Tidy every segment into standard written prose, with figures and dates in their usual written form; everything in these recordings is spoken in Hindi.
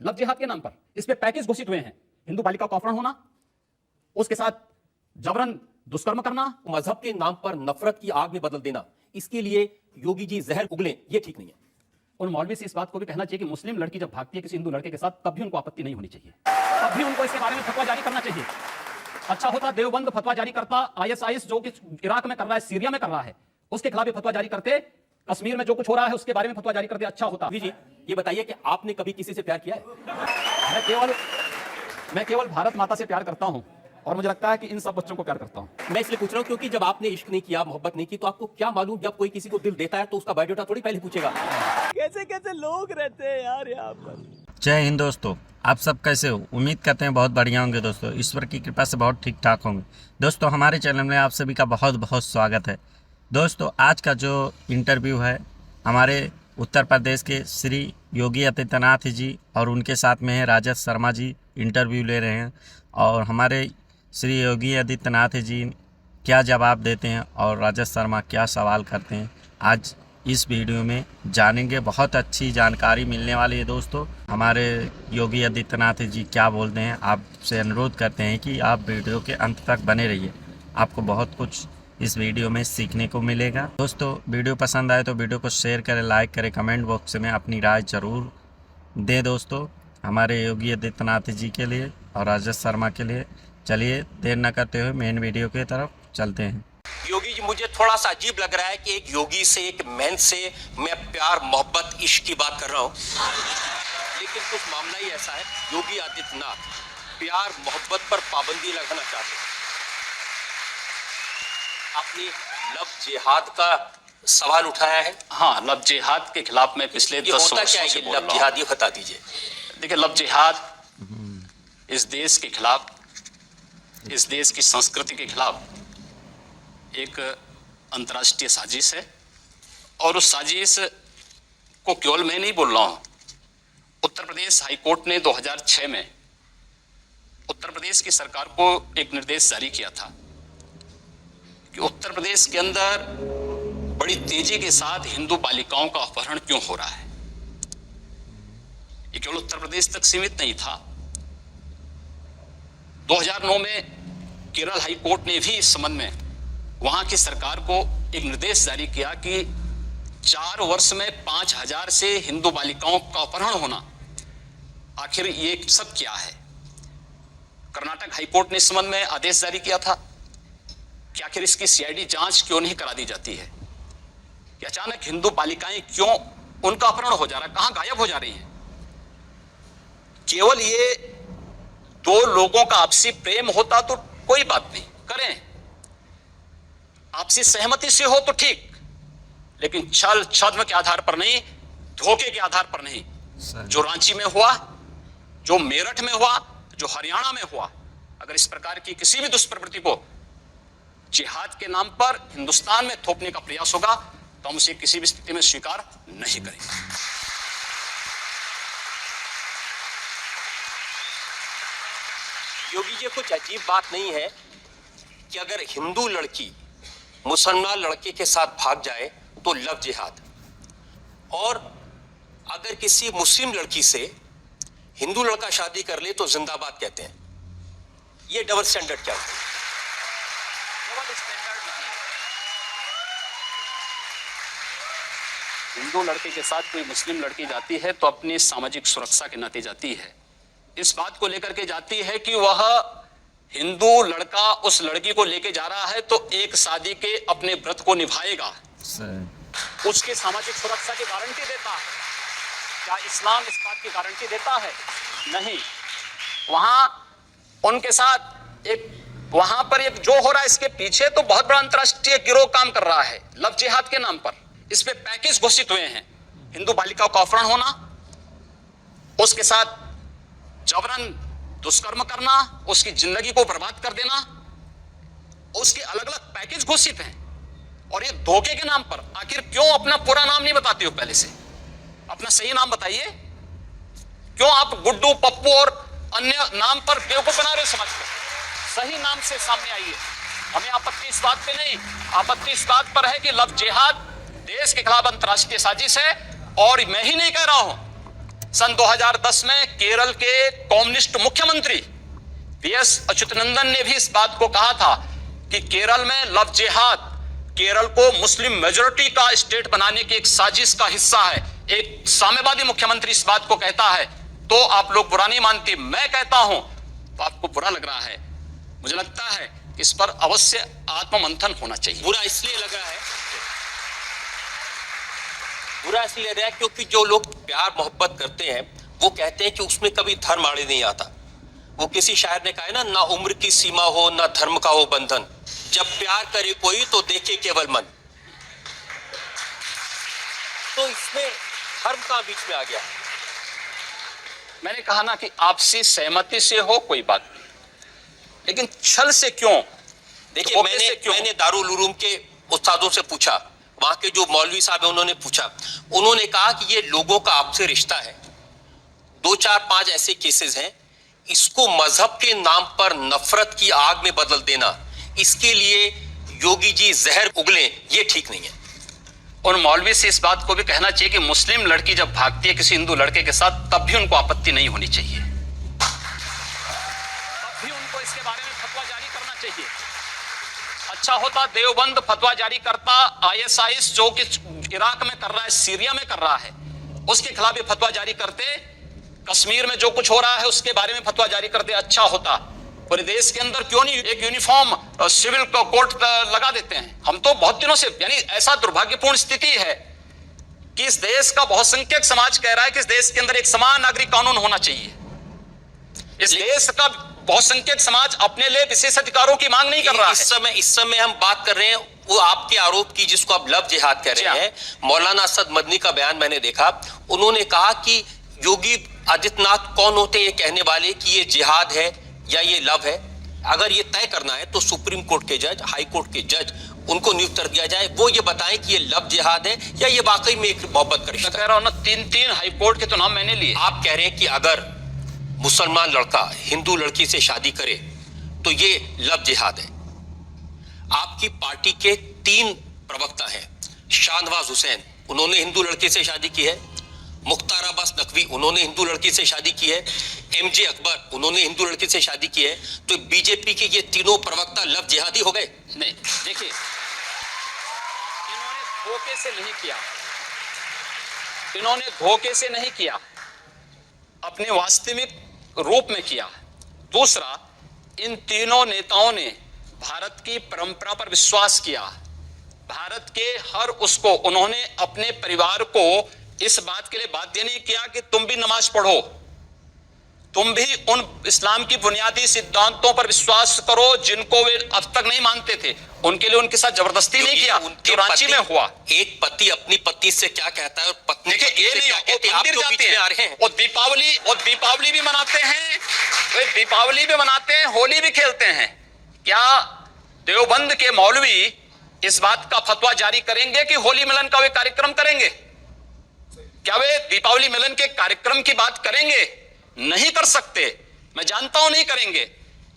लव जिहाद के नाम पर इस पे पैकेज घोषित हुए हैं। हिंदू बालिका का अपहरण होना, उसके साथ जबरन दुष्कर्म करना, मजहब के नाम पर नफरत की आग में बदल देना, इसके लिए योगी जी जहर उगले, ये ठीक नहीं है। उन मौलवी से इस बात को भी कहना चाहिए कि मुस्लिम लड़की जब भागती है किसी हिंदू लड़के के साथ, तब भी उनको आपत्ति नहीं होनी चाहिए, तब भी उनको इसके बारे में फतवा जारी करना चाहिए। अच्छा होता देवबंद फतवा जारी करता, आईएसआईएस जो कि इराक में कर रहा है, सीरिया में कर रहा है, उसके खिलाफ फतवा जारी करते, कश्मीर में जो कुछ हो रहा है उसके बारे में फतवा जारी करते, अच्छा होता। जी ये बताइए कि आपने कभी किसी से प्यार किया है? मैं केवल भारत माता से प्यार करता हूं और मुझे लगता है कि इन सब बच्चों को प्यार करता हूं। मैं इसलिए पूछ रहा हूं क्योंकि जब आपने इश्क नहीं किया, मोहब्बत नहीं की, तो आपको क्या मालूम जब कोई किसी को दिल देता है तो उसका बायोडाटा थोड़ी पहले पूछेगा। कैसे कैसे लोग रहते हैं यार यहाँ पर। जय हिंद दोस्तों, आप सब कैसे हो? उम्मीद करते हैं बहुत बढ़िया होंगे दोस्तों। ईश्वर की कृपा से बहुत ठीक ठाक होंगे दोस्तों। हमारे चैनल में आप सभी का बहुत बहुत स्वागत है दोस्तों। आज का जो इंटरव्यू है हमारे उत्तर प्रदेश के श्री योगी आदित्यनाथ जी और उनके साथ में है राजद शर्मा जी इंटरव्यू ले रहे हैं, और हमारे श्री योगी आदित्यनाथ जी क्या जवाब देते हैं और राजद शर्मा क्या सवाल करते हैं, आज इस वीडियो में जानेंगे। बहुत अच्छी जानकारी मिलने वाली है दोस्तों। हमारे योगी आदित्यनाथ जी क्या बोलते हैं, आपसे अनुरोध करते हैं कि आप वीडियो के अंत तक बने रहिए, आपको बहुत कुछ इस वीडियो में सीखने को मिलेगा। दोस्तों वीडियो पसंद आए तो वीडियो को शेयर करें, लाइक करें, कमेंट बॉक्स में अपनी राय जरूर दें दोस्तों, हमारे योगी आदित्यनाथ जी के लिए और राजद शर्मा के लिए। चलिए देर न करते हुए मेन वीडियो की तरफ चलते हैं। योगी जी, मुझे थोड़ा सा अजीब लग रहा है कि एक योगी से, एक मैन से मैं प्यार मोहब्बत इश्क की बात कर रहा हूँ, लेकिन कुछ मामला ही ऐसा है, योगी आदित्यनाथ प्यार मोहब्बत पर पाबंदी लगाना चाहते हैं। आपने लव जिहाद का सवाल उठाया है। हाँ, लव जिहाद के खिलाफ मैं पिछले 10 वर्षों से बोल रहा हूं। लव जिहाद, ये बता दीजिए। देखिए, लव जिहाद इस देश के खिलाफ, इस देश की संस्कृति के खिलाफ एक अंतर्राष्ट्रीय साजिश है, और उस साजिश को केवल मैं नहीं बोल रहा हूं। उत्तर प्रदेश हाईकोर्ट ने 2006 में उत्तर प्रदेश की सरकार को एक निर्देश जारी किया था कि उत्तर प्रदेश के अंदर बड़ी तेजी के साथ हिंदू बालिकाओं का अपहरण क्यों हो रहा है। ये केवल उत्तर प्रदेश तक सीमित नहीं था। 2009 में केरल हाई कोर्ट ने भी इस संबंध में वहां की सरकार को एक निर्देश जारी किया कि 4 वर्ष में 5000 से हिंदू बालिकाओं का अपहरण होना, आखिर ये सब क्या है। कर्नाटक हाई कोर्ट ने इस संबंध में आदेश जारी किया था कि आखिर इसकी सीआईडी जांच क्यों नहीं करा दी जाती है कि अचानक हिंदू बालिकाएं क्यों, उनका अपहरण हो जा रहा है, कहां गायब हो जा रही हैं। केवल ये 2 लोगों का आपसी प्रेम होता तो कोई बात नहीं, करें, आपसी सहमति से हो तो ठीक, लेकिन छल छद्म के आधार पर नहीं, धोखे के आधार पर नहीं। जो रांची में हुआ, जो मेरठ में हुआ, जो हरियाणा में हुआ, अगर इस प्रकार की किसी भी दुष्प्रवृत्ति को जिहाद के नाम पर हिंदुस्तान में थोपने का प्रयास होगा तो हम उसे किसी भी स्थिति में स्वीकार नहीं करेंगे। योगी जी, कुछ अजीब बात नहीं है कि अगर हिंदू लड़की मुसलमान लड़के के साथ भाग जाए तो लव जिहाद, और अगर किसी मुस्लिम लड़की से हिंदू लड़का शादी कर ले तो जिंदाबाद कहते हैं। ये डबल स्टैंडर्ड क्या है? डबल स्टैंडर्ड नहीं। हिंदू लड़के के साथ कोई मुस्लिम लड़की जाती है तो अपनी सामाजिक सुरक्षा के नाते जाती है, इस बात को लेकर के जाती है कि वह हिंदू लड़का उस लड़की को लेके जा रहा है तो एक शादी के अपने व्रत को निभाएगा, उसके सामाजिक सुरक्षा की गारंटी देता है। क्या इस्लाम इस बात की गारंटी देता है? नहीं। वहां उनके साथ एक, वहां पर एक जो हो रहा है, इसके पीछे तो बहुत बड़ा अंतरराष्ट्रीय गिरोह काम कर रहा है लव जिहाद के नाम पर। इस पे पैकेज घोषित हुए हैं, हिंदू बालिका का अपहरण होना, उसके साथ जबरन दुष्कर्म करना, उसकी जिंदगी को बर्बाद कर देना, उसके अलग अलग पैकेज घोषित हैं। और ये धोखे के नाम पर आखिर क्यों अपना पूरा नाम नहीं बताते हो? पहले से अपना सही नाम बताइए। क्यों आप गुड्डू, पप्पू और अन्य नाम पर बेवकूफ बना रहे हो समाज को? सही नाम से सामने आइए। हमें आपत्ति इस बात पे नहीं, आपत्ति इस बात पर है कि लव जिहाद देश के खिलाफ अंतरराष्ट्रीय साजिश है, और मैं ही नहीं कह रहा हूं, सन 2010 में केरल के कम्युनिस्ट मुख्यमंत्री वीएस अच्युतानंदन ने भी इस बात को कहा था कि केरल में लव जिहाद केरल को मुस्लिम मेजॉरिटी का स्टेट बनाने की एक साजिश का हिस्सा है। एक साम्यवादी मुख्यमंत्री इस बात को कहता है तो आप लोग बुरा नहीं मानते, मैं कहता हूं तो आपको बुरा लग रहा है। मुझे लगता है इस पर अवश्य आत्ममंथन होना चाहिए। बुरा इसलिए लग रहा है, बुरा इसलिए लग रहा है क्योंकि जो लोग प्यार मोहब्बत करते हैं वो कहते हैं कि उसमें कभी धर्म आड़े नहीं आता। वो किसी शायर ने कहा है ना उम्र की सीमा हो ना धर्म का हो बंधन, जब प्यार करे कोई तो देखे केवल मन। तो इसमें धर्म का बीच में आ गया। मैंने कहा ना कि आपसी सहमति से हो कोई बात नहीं, लेकिन छल से क्यों? देखिए मैंने दारुल उलूम के उस्तादों से पूछा, वहां के जो मौलवी साहब है उन्होंने पूछा, उन्होंने कहा कि ये लोगों का आपसे रिश्ता है, 2 4 5 ऐसे केसेस हैं, इसको मजहब के नाम पर नफरत की आग में बदल देना, इसके लिए योगी जी जहर उगले, ये ठीक नहीं है। उन मौलवी से इस बात को भी कहना चाहिए कि मुस्लिम लड़की जब भागती है किसी हिंदू लड़के के साथ तब भी उनको आपत्ति नहीं होनी चाहिए, तब भी उनको इसके बारे में फतवा जारी करना चाहिए। अच्छा होता देवबंद फतवा जारी करता, आईएसआईएस जो कि इराक में कर रहा है, सीरिया में कर रहा है, उसके खिलाफ भी फतवा जारी करते, कश्मीर में जो कुछ हो रहा है उसके बारे में फतवा जारी करते, अच्छा होता। पूरे देश के अंदर क्यों नहीं एक यूनिफॉर्म सिविल कोड लगा देते हैं? हम तो बहुत दिनों से, यानी ऐसा दुर्भाग्यपूर्ण स्थिति है कि इस देश का बहुसंख्यक समाज कह रहा है कि इस देश के अंदर एक समान नागरिक कानून होना चाहिए। इस देश का बहुसंख्यक समाज अपने लिए विशेष अधिकारों की मांग नहीं कर रहा है। इस समय हम बात कर रहे हैं वो आपके आरोप की जिसको आप लव जिहाद कह रहे हैं। मौलाना असद मदनी का बयान मैंने देखा, उन्होंने कहा कि योगी आदित्यनाथ कौन होते हैं ये कहने वाले कि ये जिहाद है या ये लव है। अगर ये तय करना है तो सुप्रीम कोर्ट के जज, हाई कोर्ट के जज, उनको नियुक्त कर दिया जाए, वो ये बताएं कि ये लव जिहाद है या ये वाकई में एक मोहब्बत का रिश्ता। कह रहा हूं ना, 3 हाई कोर्ट के तो नाम मैंने लिए। आप कह रहे हैं कि अगर मुसलमान लड़का हिंदू लड़की से शादी करे तो ये लव जिहाद है। आपकी पार्टी के 3 प्रवक्ता हैं, शाहनवाज हुसैन उन्होंने हिंदू लड़की से शादी की है, मुख्तार अब्बास नकवी उन्होंने हिंदू लड़की से शादी की है, एमजे अकबर उन्होंने हिंदू लड़की से शादी की है, तो बीजेपी के ये तीनों प्रवक्ता लव जिहादी हो गए? नहीं, देखिए इन्होंने धोखे से नहीं किया, इन्होंने धोखे से नहीं किया, अपने वास्तविक रूप में किया। दूसरा, इन तीनों नेताओं ने भारत की परंपरा पर विश्वास किया, भारत के हर उसको उन्होंने अपने परिवार को इस बात के लिए बाध्य नहीं किया कि तुम भी नमाज पढ़ो, तुम भी उन इस्लाम की बुनियादी सिद्धांतों पर विश्वास करो जिनको वे अब तक नहीं मानते थे, उनके लिए उनके साथ जबरदस्ती नहीं किया। जो रांची में हुआ, एक पति अपनी पत्नी से क्या कहता है और पत्नी देखिए ये नहीं, वो मंदिर जाते हैं, और दीपावली भी मनाते हैं, वे दीपावली भी मनाते हैं, होली भी खेलते हैं। क्या देवबंद के मौलवी इस बात का फतवा जारी करेंगे कि होली मिलन का वे कार्यक्रम करेंगे? क्या वे दीपावली मिलन के कार्यक्रम की बात करेंगे? नहीं कर सकते, मैं जानता हूं नहीं करेंगे।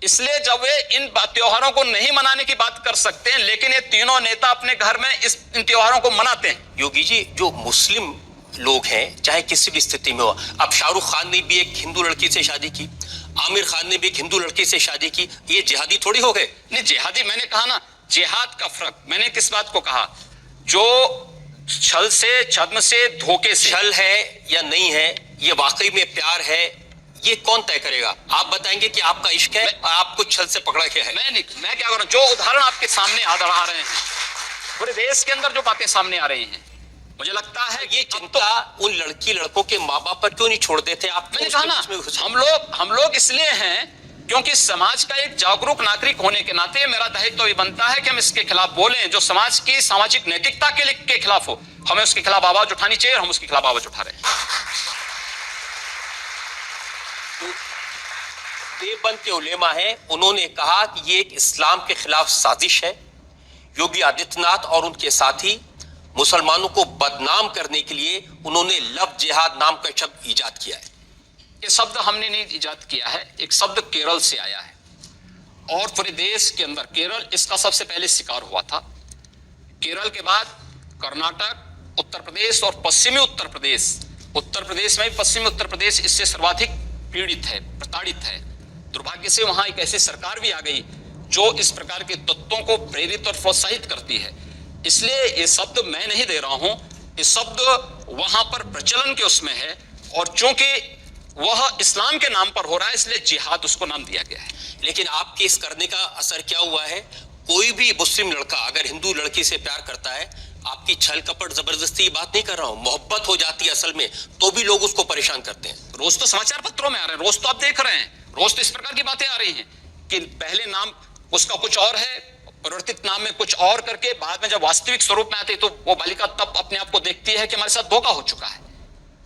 इसलिए जब वे इन त्योहारों को नहीं मनाने की बात कर सकते हैं, लेकिन ये तीनों नेता अपने घर में इन त्योहारों को मनाते हैं। योगी जी, जो मुस्लिम लोग हैं चाहे किसी भी स्थिति में हो, अब शाहरुख खान ने भी एक हिंदू लड़की से शादी की, आमिर खान ने भी एक हिंदू लड़की से शादी की, ये जिहादी थोड़ी हो गए? नहीं, जिहादी मैंने कहा ना, जिहाद का फर्क मैंने किस बात को कहा? जो छल से, छद्म से, धोखे से। छल है या नहीं है, ये वाकई में प्यार है, ये कौन तय करेगा? आप बताएंगे कि आपका इश्क है और आपको छल से पकड़ा गया है? मैं क्या करूं? जो उदाहरण आपके सामने आ रहे हैं, पूरे देश के अंदर जो बातें सामने आ रही हैं, मुझे लगता है ये चिंता उन लड़की लड़कों के माँ बाप पर क्यों नहीं छोड़ देते आप? मैंने कहा ना, हम लोग इसलिए हैं क्योंकि समाज का एक जागरूक नागरिक होने के नाते मेरा दायित्व तो ये बनता है कि हम इसके खिलाफ बोलें जो समाज की सामाजिक नैतिकता के खिलाफ हो। हमें उसके खिलाफ आवाज उठानी चाहिए और हम उसके खिलाफ आवाज उठा रहे हैं। तो देवबंद के उलेमा हैं, उन्होंने कहा कि ये एक इस्लाम के खिलाफ साजिश है। योगी आदित्यनाथ और उनके साथी मुसलमानों को बदनाम करने के लिए उन्होंने लव जिहाद नाम का शब्द ईजाद किया है। ये शब्द हमने नहीं ईजाद किया है, एक शब्द केरल से आया है और पूरे देश के अंदर केरल इसका सबसे पहले शिकार हुआ था। केरल के बाद कर्नाटक, उत्तर प्रदेश और पश्चिमी उत्तर प्रदेश उत्तर प्रदेश में, पश्चिमी उत्तर प्रदेश इससे सर्वाधिक पीड़ित है, प्रताड़ित है। दुर्भाग्य से वहां एक ऐसी सरकार भी आ गई जो इस प्रकार के तत्वों को प्रेरित और प्रोत्साहित करती है। इसलिए ये शब्द मैं नहीं दे रहा हूं, ये शब्द वहां पर प्रचलन के उसमें है, और चूंकि वह इस्लाम के नाम पर हो रहा है इसलिए जिहाद उसको नाम दिया गया है। लेकिन आपके इस करने का असर क्या हुआ है? कोई भी मुस्लिम लड़का अगर हिंदू लड़की से प्यार करता है, आपकी छल कपट जबरदस्ती की बात नहीं कर रहा हूं, मोहब्बत हो जाती है असल में, तो भी लोग उसको परेशान करते हैं। रोज तो समाचार पत्रों में आ रहे हैं, रोज तो आप देख रहे हैं, रोज तो इस प्रकार की बातें आ रही हैं कि पहले नाम उसका कुछ और है, परिवर्तित नाम में कुछ और करके बाद में जब वास्तविक स्वरूप में आती है तो वो बालिका तब अपने आप को देखती है कि हमारे साथ धोखा हो चुका है।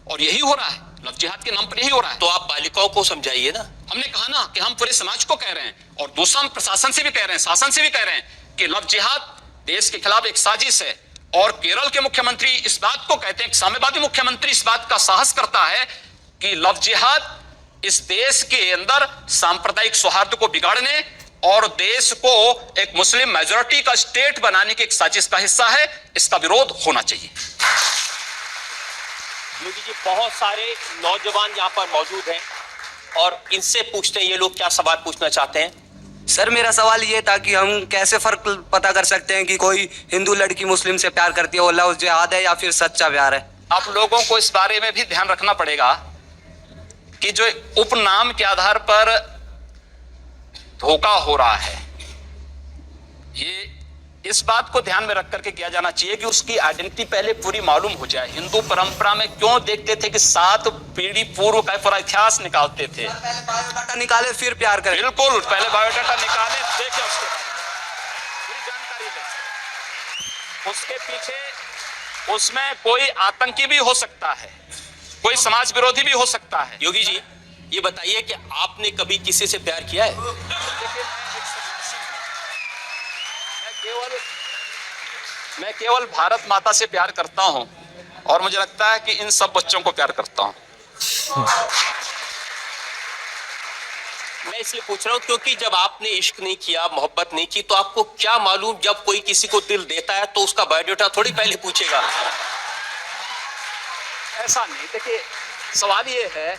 और यही हो रहा है, लव जिहाद के नाम पर यही हो रहा है। तो आप बालिकाओं को समझाइए ना। हमने कहा ना कि हम पूरे समाज को कह रहे हैं, और दूसरा हम प्रशासन से भी कह रहे हैं, शासन से भी कह रहे हैं कि लव जिहाद देश के खिलाफ एक साजिश है। और केरल के मुख्यमंत्री इस बात को कहते हैं, साम्यवादी मुख्यमंत्री इस बात का साहस करता है कि लव जिहाद इस देश के अंदर सांप्रदायिक सौहार्द को बिगाड़ने और देश को एक मुस्लिम मेजॉरिटी का स्टेट बनाने की एक साजिश का हिस्सा है। इसका विरोध होना चाहिए। योगी जी, बहुत सारे नौजवान यहाँ पर मौजूद हैं और इनसे पूछते हैं ये लोग क्या सवाल पूछना चाहते हैं। सर, मेरा सवाल ये था कि हम कैसे फर्क पता कर सकते हैं कि कोई हिंदू लड़की मुस्लिम से प्यार करती है, वो लव जिहाद है या फिर सच्चा प्यार है? आप लोगों को इस बारे में भी ध्यान रखना पड़ेगा कि जो उपनाम के आधार पर धोखा हो रहा है, ये इस बात को ध्यान में रख करके किया जाना चाहिए कि उसकी आइडेंटिटी पहले पूरी मालूम हो जाए। हिंदू परंपरा में क्यों देखते थे कि 7 पीढ़ी पूर्व का पूरा इतिहास निकालते थे। पहले बायोडाटा निकाले फिर प्यार करें। बिल्कुल, पहले बायोडाटा निकाले, देखें उसके बारे में पूरी जानकारी लें। उसके पीछे उसमें कोई आतंकी भी हो सकता है, कोई समाज विरोधी भी हो सकता है। योगी जी, ये बताइए कि आपने कभी किसी से प्यार किया है? देखिए, मैं केवल भारत माता से प्यार करता हूं, और मुझे लगता है कि इन सब बच्चों को प्यार करता हूं। मैं इसलिए पूछ रहा हूं क्योंकि जब आपने इश्क नहीं किया, मोहब्बत नहीं की, तो आपको क्या मालूम जब कोई किसी को दिल देता है तो उसका बायोडाटा थोड़ी पहले पूछेगा। ऐसा नहीं। देखिए, सवाल ये है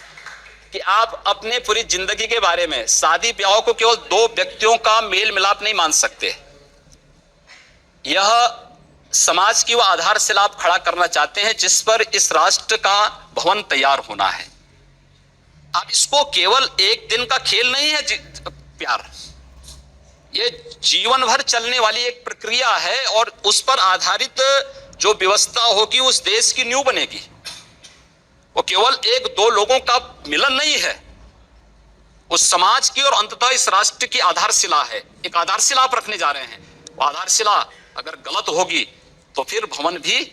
कि आप अपने पूरी जिंदगी के बारे में, शादी ब्याह को केवल 2 व्यक्तियों का मेल मिलाप नहीं मान सकते। यह समाज की वो आधारशिला आप खड़ा करना चाहते हैं जिस पर इस राष्ट्र का भवन तैयार होना है। अब इसको केवल एक दिन का खेल नहीं है प्यार, ये जीवन भर चलने वाली एक प्रक्रिया है, और उस पर आधारित जो व्यवस्था होगी उस देश की नींव बनेगी। वो केवल 1-2 लोगों का मिलन नहीं है, उस समाज की और अंततः इस राष्ट्र की आधारशिला है। एक आधारशिला आप रखने जा रहे हैं, वो आधारशिला अगर गलत होगी तो फिर भवन भी।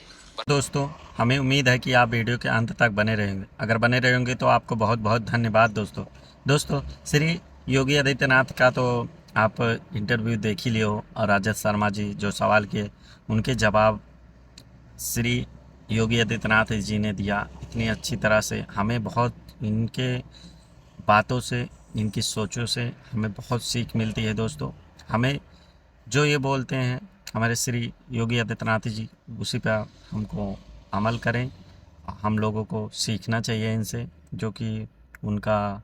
दोस्तों, हमें उम्मीद है कि आप वीडियो के अंत तक बने रहेंगे। अगर बने रहेंगे तो आपको बहुत बहुत धन्यवाद दोस्तों। श्री योगी आदित्यनाथ का तो आप इंटरव्यू देख ही लिए हो, और राजद शर्मा जी जो सवाल किए उनके जवाब श्री योगी आदित्यनाथ जी ने दिया इतनी अच्छी तरह से। हमें बहुत इनके बातों से, इनकी सोचों से हमें बहुत सीख मिलती है दोस्तों। हमें जो ये बोलते हैं हमारे श्री योगी आदित्यनाथ जी, उसी पर हमको अमल करें। हम लोगों को सीखना चाहिए इनसे, जो कि उनका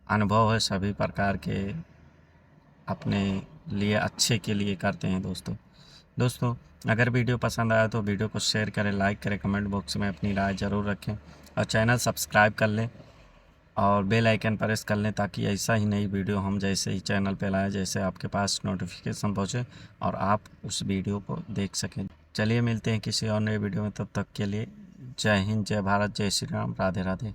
अनुभव है सभी प्रकार के अपने लिए अच्छे के लिए करते हैं दोस्तों। अगर वीडियो पसंद आया तो वीडियो को शेयर करें, लाइक करें, कमेंट बॉक्स में अपनी राय ज़रूर रखें, और चैनल सब्सक्राइब कर लें और बेल आइकन प्रेस कर लें, ताकि ऐसा ही नई वीडियो हम जैसे ही चैनल पे लाएं, जैसे आपके पास नोटिफिकेशन पहुँचे और आप उस वीडियो को देख सकें। चलिए मिलते हैं किसी और नए वीडियो में, तब तक के लिए जय हिंद, जय भारत, जय श्री राम, राधे राधे।